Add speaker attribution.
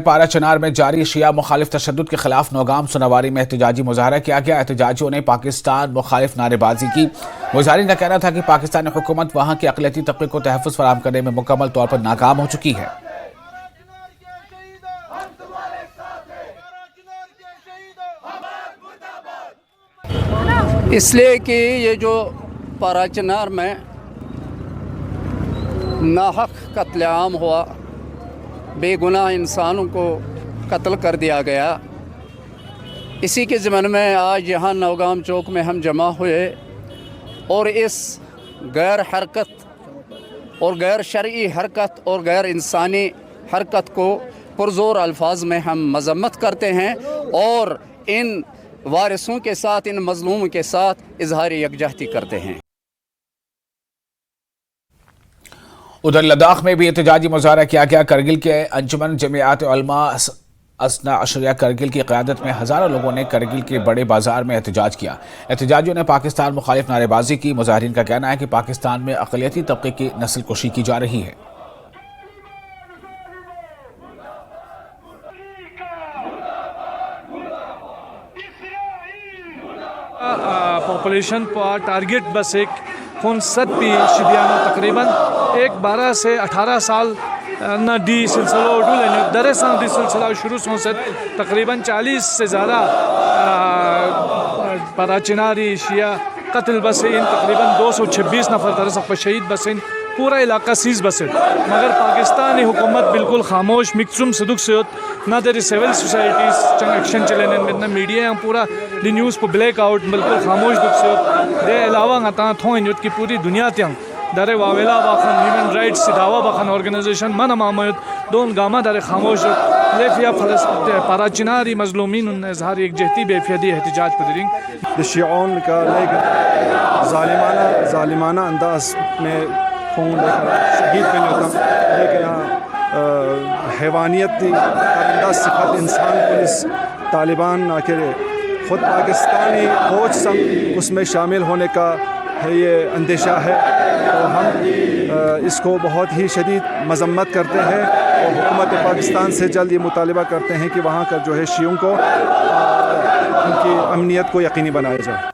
Speaker 1: پارا چنار میں جاری شیعہ مخالف تشدد کے خلاف نوگام سنواری میں احتجاجی مظاہرہ کیا گیا۔ احتجاجیوں نے پاکستان مخالف نعرے بازی کی۔ مظاہرین کا کہنا تھا کہ پاکستانی حکومت وہاں کے اقلیتی طبقے کو تحفظ فراہم کرنے میں مکمل طور پر ناکام ہو چکی ہے۔
Speaker 2: اس لیے کہ یہ جو پارا چنار میں ناحق قتل عام ہوا، بے گناہ انسانوں کو قتل کر دیا گیا، اسی کے ضمن میں آج یہاں نوگام چوک میں ہم جمع ہوئے اور اس غیر حرکت اور غیر شرعی حرکت اور غیر انسانی حرکت کو پرزور الفاظ میں ہم مذمت کرتے ہیں اور ان وارثوں کے ساتھ، ان مظلوموں کے ساتھ اظہار یکجہتی کرتے ہیں۔
Speaker 1: ادھر لداخ میں بھی احتجاجی مظاہرہ کیا گیا۔ کرگل کے انجمن جمعیت علماء اثنا عشریہ کرگل کی قیادت میں ہزاروں لوگوں نے کرگل کے بڑے بازار میں احتجاج کیا۔ احتجاجیوں نے پاکستان مخالف نعرے بازی کی۔ مظاہرین کا کہنا ہے کہ پاکستان میں اقلیتی طبقے کی نسل کشی کی جا رہی ہے۔
Speaker 3: پاپولیشن پر ٹارگٹ بس ایک خون صد پی شدیانو تقریباً ایک 12 سے 18 سال نہ ڈی سلسلہ اڈو لینے درسان ڈی سلسلہ شروع سے تقریباً 40 سے زیادہ پارا چناری شیعہ قتل بسیں، تقریباً 226 نفر درسق پر شہید بسیں، پورا علاقہ سیز بسیں، مگر پاکستانی حکومت بالکل خاموش مکسوم صدق سے نہ دری سیول سوسائٹیز چنگ ایکشن چلنے میں نہ میڈیا ہم پورا دی نیوز پر بلیک آؤٹ بالکل خاموش دکھ سے دے علاوہ غطاں تھوئیں جو کی پوری دنیا تیاں در واویلا باخن ہیومن رائٹس دعویٰ باخن آرگنائزیشن من مامایت دون گامہ در خاموش لیفیا فلسطین پارا چناری مظلومین ان اظہار یک جہتی بے فیدی احتجاج پدریں
Speaker 4: شیعون کا ظالمانہ انداز میں خون لے کر شہید پہ ہوتا لیکن یہاں حیوانیت دی پرندہ صفت انسان پولیس طالبان نہ کرے، خود پاکستانی فوج سم اس میں شامل ہونے کا یہ اندیشہ ہے، تو ہم اس کو بہت ہی شدید مذمت کرتے ہیں اور حکومت پاکستان سے جلد یہ مطالبہ کرتے ہیں کہ وہاں کا جو ہے شیعوں کو ان کی امنیت کو یقینی بنایا جائے۔